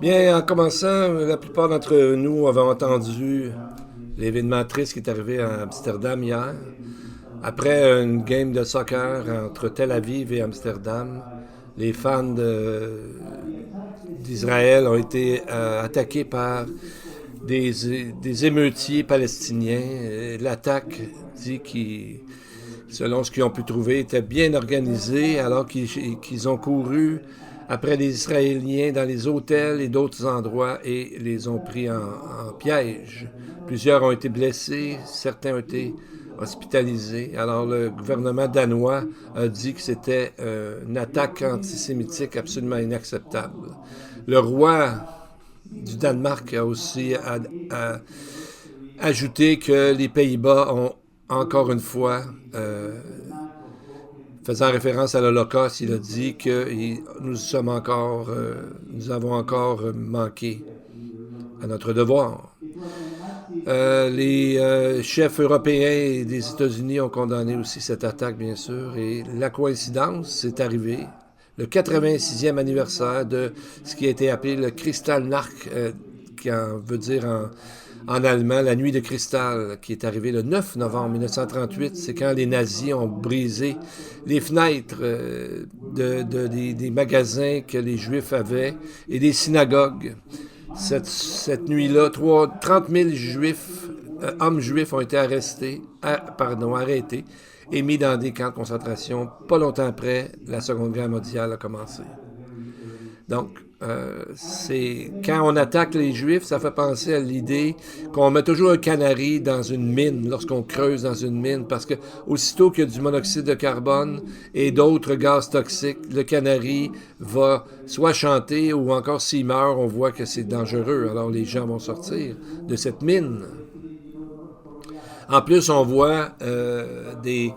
Bien, en commençant, la plupart d'entre nous avons entendu l'événement triste qui est arrivé à Amsterdam hier. Après une game de soccer entre Tel Aviv et Amsterdam, les fans d'Israël ont été attaqués par des émeutiers palestiniens. L'attaque dit qu'ils, selon ce qu'ils ont pu trouver, était bien organisée alors qu'ils ont couru après les Israéliens dans les hôtels et d'autres endroits et les ont pris en piège. Plusieurs ont été blessés, certains ont été hospitalisés. Alors le gouvernement danois a dit que c'était une attaque antisémitique absolument inacceptable. Le roi du Danemark a aussi ajouté que les Pays-Bas ont encore une fois faisant référence à l'Holocauste, il a dit que nous avons encore manqué à notre devoir. Les chefs européens et des États-Unis ont condamné aussi cette attaque, bien sûr, et la coïncidence, c'est arrivé le 86e anniversaire de ce qui a été appelé le Kristallnacht, qui veut dire en allemand la nuit de cristal, qui est arrivée le 9 novembre 1938. C'est quand les nazis ont brisé les fenêtres des magasins que les Juifs avaient et des synagogues. Cette nuit-là, 30 000 Juifs, hommes juifs ont été arrêtés et mis dans des camps de concentration pas longtemps après la Seconde Guerre mondiale a commencé. Donc, c'est quand on attaque les Juifs, ça fait penser à l'idée qu'on met toujours un canari dans une mine lorsqu'on creuse dans une mine, parce que aussitôt qu'il y a du monoxyde de carbone et d'autres gaz toxiques, le canari va soit chanter ou encore s'il meurt, on voit que c'est dangereux. Alors les gens vont sortir de cette mine. En plus, on voit des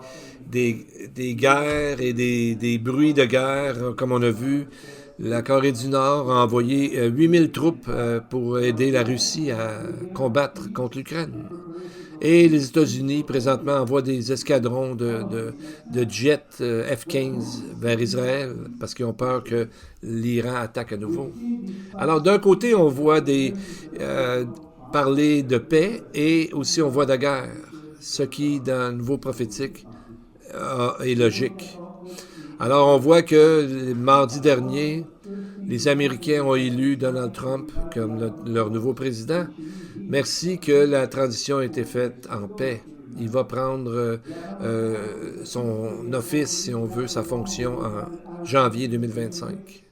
guerres et des bruits de guerre, comme on a vu. La Corée du Nord a envoyé 8000 troupes pour aider la Russie à combattre contre l'Ukraine. Et les États-Unis, présentement, envoient des escadrons de jets F-15 vers Israël parce qu'ils ont peur que l'Iran attaque à nouveau. Alors, d'un côté, on voit parler de paix et aussi on voit de guerre, ce qui, dans le nouveau prophétique, est logique. Alors, on voit que mardi dernier, les Américains ont élu Donald Trump comme leur nouveau président. Merci que la transition a été faite en paix. Il va prendre son office, si on veut, sa fonction en janvier 2025.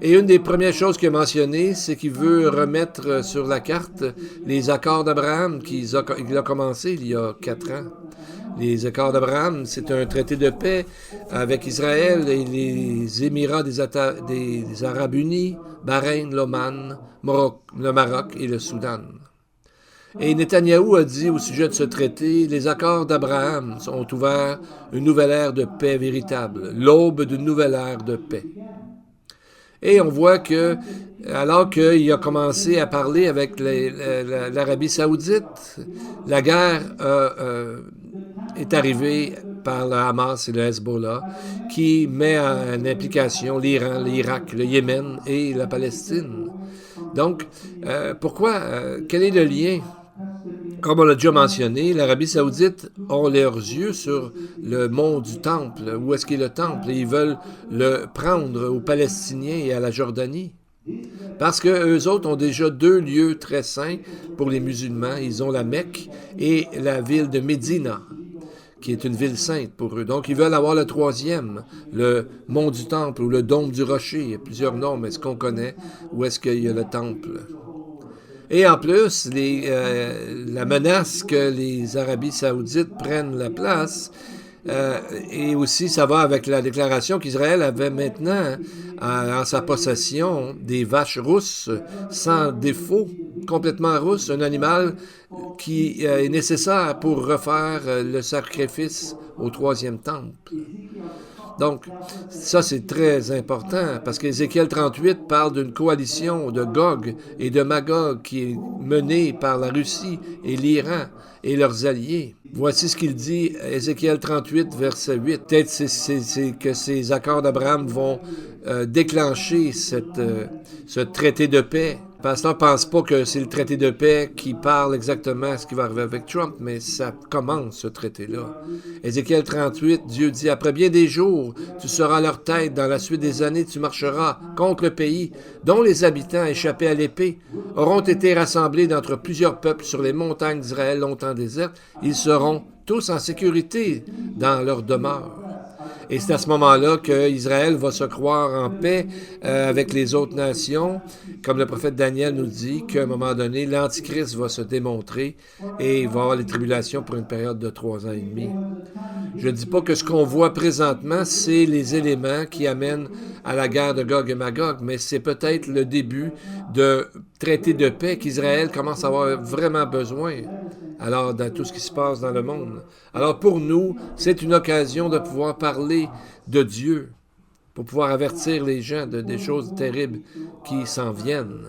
Et une des premières choses qu'il a mentionnées, c'est qu'il veut remettre sur la carte les accords d'Abraham qu'il a commencé il y a 4 ans. Les accords d'Abraham, c'est un traité de paix avec Israël et les Émirats des Arabes Unis, Bahreïn, l'Oman, le Maroc et le Soudan. Et Netanyahou a dit au sujet de ce traité, les accords d'Abraham ont ouvert une nouvelle ère de paix véritable, l'aube d'une nouvelle ère de paix. Et on voit que, alors qu'il a commencé à parler avec l'Arabie saoudite, la guerre est arrivée par le Hamas et le Hezbollah, qui met en implication l'Iran, l'Irak, le Yémen et la Palestine. Donc, pourquoi? Quel est le lien? Comme on l'a déjà mentionné, l'Arabie saoudite ont leurs yeux sur le mont du Temple. Où est-ce qu'est le Temple? Et ils veulent le prendre aux Palestiniens et à la Jordanie. Parce qu'eux autres ont déjà 2 lieux très saints pour les musulmans. Ils ont la Mecque et la ville de Médina, qui est une ville sainte pour eux. Donc, ils veulent avoir le 3e, le mont du Temple ou le dôme du Rocher. Il y a plusieurs noms, mais est-ce qu'on connaît où est-ce qu'il y a le Temple? Et en plus, la menace que les Arabies saoudites prennent la place, et aussi ça va avec la déclaration qu'Israël avait maintenant en sa possession des vaches rousses sans défaut, complètement rousses, un animal qui est nécessaire pour refaire le sacrifice au 3e temple. Donc, ça, c'est très important parce qu'Ézéchiel 38 parle d'une coalition de Gog et de Magog qui est menée par la Russie et l'Iran et leurs alliés. Voici ce qu'il dit, Ézéchiel 38, verset 8. Peut-être c'est que ces accords d'Abraham vont déclencher ce traité de paix. Le pasteur ne pense pas que c'est le traité de paix qui parle exactement à ce qui va arriver avec Trump, mais ça commence, ce traité-là. Ézéchiel 38, Dieu dit, « Après bien des jours, tu seras leur tête. Dans la suite des années, tu marcheras contre le pays, dont les habitants, échappés à l'épée, auront été rassemblés d'entre plusieurs peuples sur les montagnes d'Israël longtemps désertes. Ils seront tous en sécurité dans leur demeure. » Et c'est à ce moment-là qu'Israël va se croire en paix avec les autres nations, comme le prophète Daniel nous dit qu'à un moment donné, l'Antichrist va se démontrer et il va y avoir les tribulations pour une période de 3 ans et demi. Je ne dis pas que ce qu'on voit présentement, c'est les éléments qui amènent à la guerre de Gog et Magog, mais c'est peut-être le début de traité de paix qu'Israël commence à avoir vraiment besoin. Alors, dans tout ce qui se passe dans le monde. Alors, pour nous, c'est une occasion de pouvoir parler de Dieu, pour pouvoir avertir les gens des choses terribles qui s'en viennent.